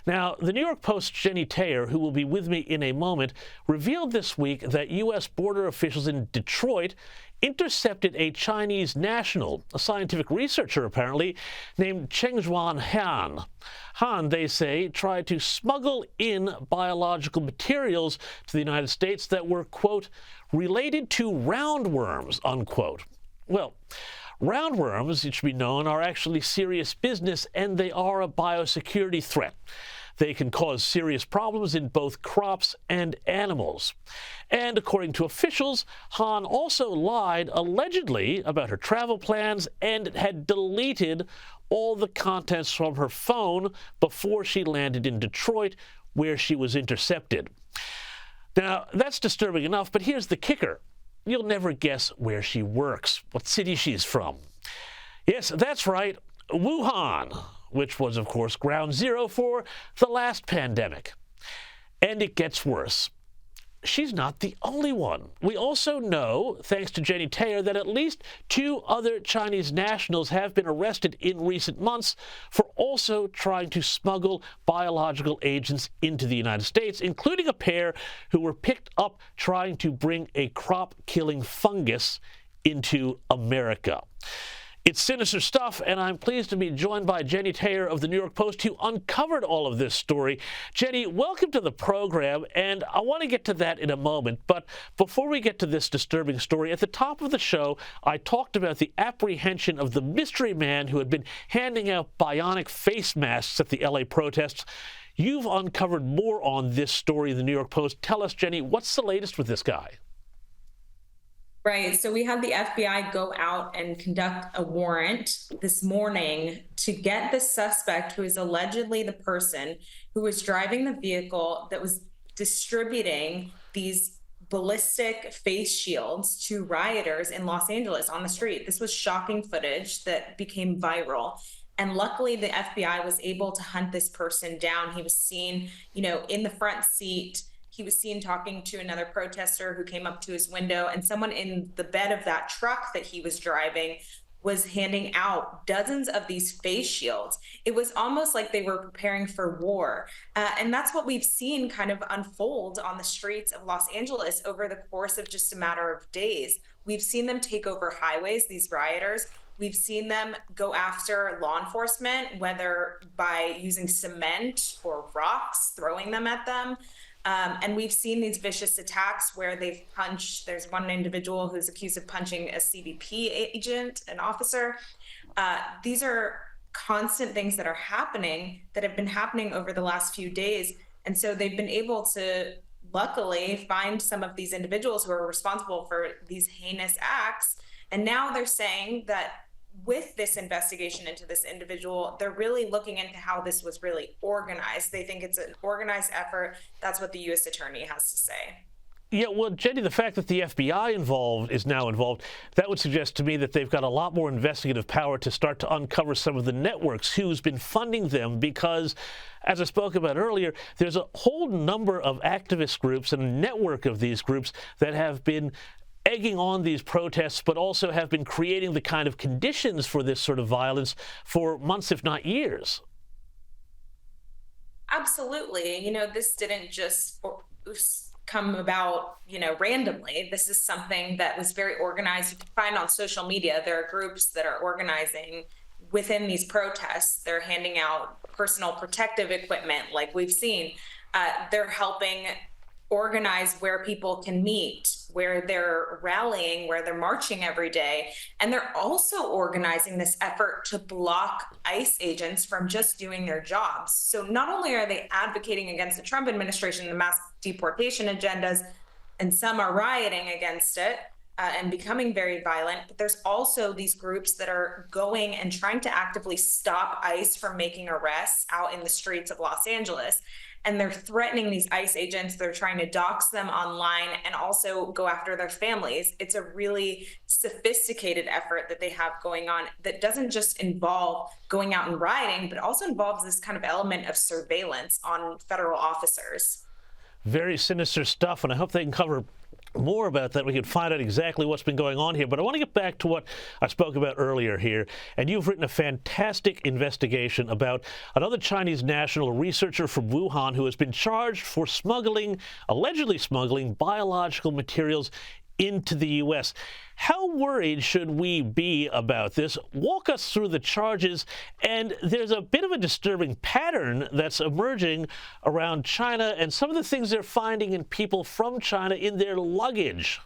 Now, the New York Post's Jennie Taer, who will be with me in a moment, revealed this week that U.S. border officials in Detroit intercepted a Chinese national, a scientific researcher apparently, named Chengjuan Han. Han, they say, tried to smuggle in biological materials to the United States that were, quote, related to roundworms, unquote. Well, roundworms, it should be known, are actually serious business, and they are a biosecurity threat. They can cause serious problems in both crops and animals. And according to officials, Han also lied allegedly about her travel plans and had deleted all the contents from her phone before she landed in Detroit, where she was intercepted. Now, that's disturbing enough, but here's the kicker. You'll never guess where she works, what city she's from. Yes, that's right, Wuhan, which was, of course, ground zero for the last pandemic. And it gets worse. She's not the only one. We also know, thanks to Jennie Taer, that at least 2 other Chinese nationals have been arrested in recent months for also trying to smuggle biological agents into the United States, including a pair who were picked up trying to bring a crop-killing fungus into America. It's sinister stuff, and I'm pleased to be joined by Jennie Taer of the New York Post, who uncovered all of this story. Jennie, welcome to the program, and I want to get to that in a moment. But before we get to this disturbing story, at the top of the show, I talked about the apprehension of the mystery man who had been handing out bionic face masks at the LA protests. You've uncovered more on this story in the New York Post. Tell us, Jennie, what's the latest with this guy? Right. So we had the FBI go out and conduct a warrant this morning to get the suspect, who is allegedly the person who was driving the vehicle that was distributing these ballistic face shields to rioters in Los Angeles on the street. This was shocking footage that became viral. And luckily, the FBI was able to hunt this person down. He was seen, in the front seat. He was seen talking to another protester who came up to his window, and someone in the bed of that truck that he was driving was handing out dozens of these face shields. It was almost like they were preparing for war. And that's what we've seen kind of unfold on the streets of Los Angeles over the course of just a matter of days. We've seen them take over highways, these rioters. We've seen them go after law enforcement, whether by using cement or rocks, throwing them at them. And we've seen these vicious attacks where they've punched. There's one individual who's accused of punching a CBP agent, an officer. These are constant things that are happening, that have been happening over the last few days. And so they've been able to, luckily, find some of these individuals who are responsible for these heinous acts. And now they're saying that with this investigation into this individual, they're really looking into how this was really organized. They think it's an organized effort. That's what the U.S. attorney has to say. Yeah, well, Jennie, the fact that the FBI is now involved, that would suggest to me that they've got a lot more investigative power to start to uncover some of the networks, who's been funding them, because, as I spoke about earlier, there's a whole number of activist groups and a network of these groups that have been egging on these protests, but also have been creating the kind of conditions for this sort of violence for months, if not years. Absolutely. This didn't just come about, randomly. This is something that was very organized. You can find on social media, there are groups that are organizing within these protests. They're handing out personal protective equipment, like we've seen. They're helping organize where people can meet, where they're rallying, where they're marching every day. And they're also organizing this effort to block ICE agents from just doing their jobs. So not only are they advocating against the Trump administration, the mass deportation agendas, and some are rioting against it and becoming very violent, but there's also these groups that are going and trying to actively stop ICE from making arrests out in the streets of Los Angeles. And they're threatening these ICE agents. They're trying to dox them online and also go after their families. It's a really sophisticated effort that they have going on that doesn't just involve going out and rioting, but also involves this kind of element of surveillance on federal officers. Very sinister stuff, and I hope they can cover more about that. We can find out exactly what's been going on here. But I want to get back to what I spoke about earlier here. And you've written a fantastic investigation about another Chinese national, a researcher from Wuhan, who has been charged for allegedly smuggling biological materials into the U.S. How worried should we be about this? Walk us through the charges. And there's a bit of a disturbing pattern that's emerging around China and some of the things they're finding in people from China in their luggage.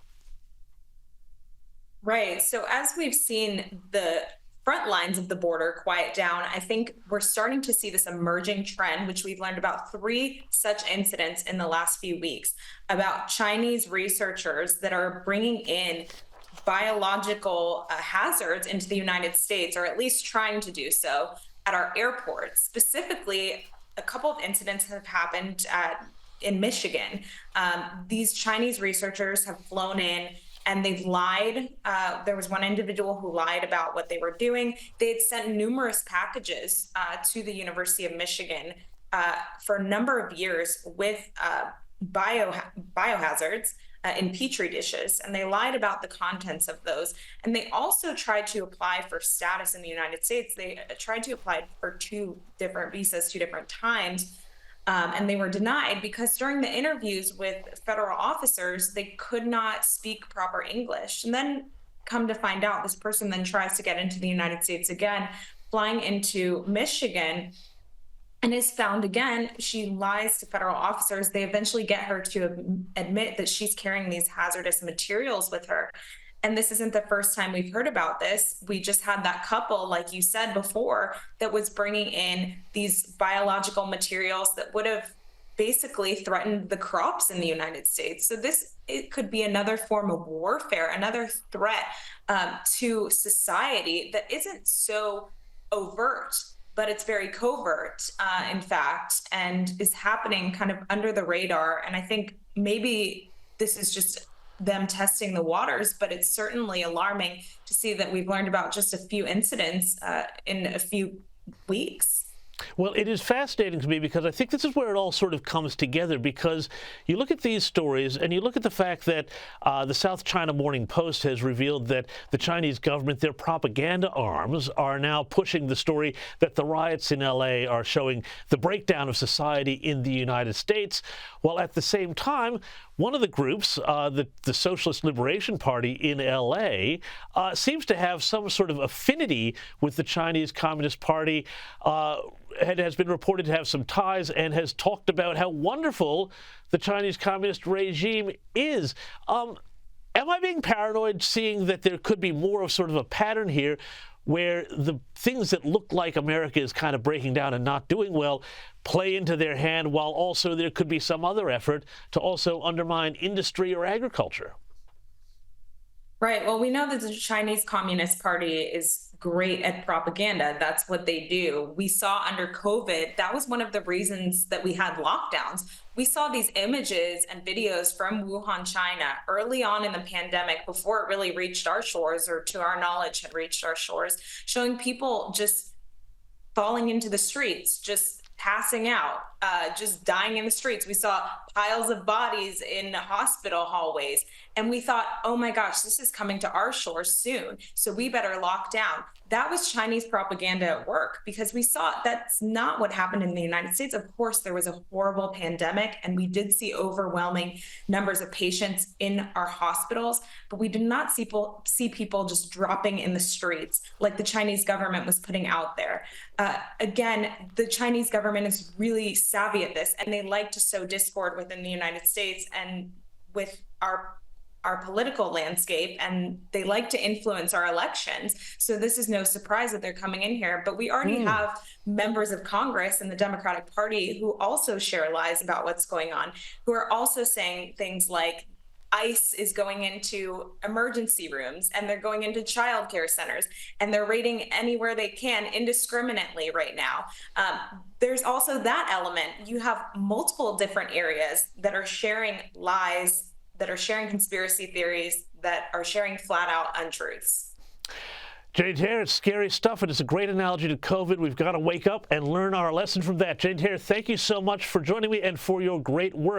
Right. So as we've seen the front lines of the border quiet down, I think we're starting to see this emerging trend, which we've learned about 3 such incidents in the last few weeks, about Chinese researchers that are bringing in biological hazards into the United States, or at least trying to do so at our airports. Specifically, a couple of incidents have happened in Michigan. These Chinese researchers have flown in and they've lied. There was one individual who lied about what they were doing. They had sent numerous packages to the University of Michigan for a number of years with biohazards in petri dishes, and they lied about the contents of those. And they also tried to apply for status in the United States. They tried to apply for 2 different visas 2 different times. And they were denied because during the interviews with federal officers, they could not speak proper English. And then come to find out, this person then tries to get into the United States again, flying into Michigan, and is found again. She lies to federal officers. They eventually get her to admit that she's carrying these hazardous materials with her. And this isn't the first time we've heard about this. We just had that couple, like you said before, that was bringing in these biological materials that would have basically threatened the crops in the United States. So it could be another form of warfare, another threat to society that isn't so overt, but it's very covert, in fact, and is happening kind of under the radar. And I think maybe this is just them testing the waters, but it's certainly alarming to see that we've learned about just a few incidents in a few weeks. Well, it is fascinating to me because I think this is where it all sort of comes together, because you look at these stories and you look at the fact that the South China Morning Post has revealed that the Chinese government, their propaganda arms, are now pushing the story that the riots in L.A. are showing the breakdown of society in the United States, while at the same time, one of the groups, the Socialist Liberation Party in L.A., seems to have some sort of affinity with the Chinese Communist Party, has been reported to have some ties, and has talked about how wonderful the Chinese Communist regime is. Am I being paranoid seeing that there could be more of sort of a pattern here where the things that look like America is kind of breaking down and not doing well play into their hand, while also there could be some other effort to also undermine industry or agriculture? Right. Well, we know that the Chinese Communist Party is great at propaganda. That's what they do. We saw under COVID, that was one of the reasons that we had lockdowns. We saw these images and videos from Wuhan, China, early on in the pandemic, before it really reached our shores, or to our knowledge had reached our shores, showing people just falling into the streets, just passing out, just dying in the streets. We saw piles of bodies in hospital hallways. And we thought, oh my gosh, this is coming to our shores soon, so we better lock down. That was Chinese propaganda at work, because we saw that's not what happened in the United States. Of course, there was a horrible pandemic, and we did see overwhelming numbers of patients in our hospitals, but we did not see people just dropping in the streets like the Chinese government was putting out there. Again, the Chinese government is really savvy at this, and they like to sow discord within the United States and with our political landscape, and they like to influence our elections. So this is no surprise that they're coming in here. But we already have members of Congress in the Democratic Party who also share lies about what's going on, who are also saying things like ICE is going into emergency rooms, and they're going into childcare centers, and they're raiding anywhere they can indiscriminately right now. There's also that element. You have multiple different areas that are sharing lies, that are sharing conspiracy theories, that are sharing flat out untruths. Jennie Taer, it's scary stuff, and it's a great analogy to COVID. We've got to wake up and learn our lesson from that. Jennie Taer, thank you so much for joining me and for your great work.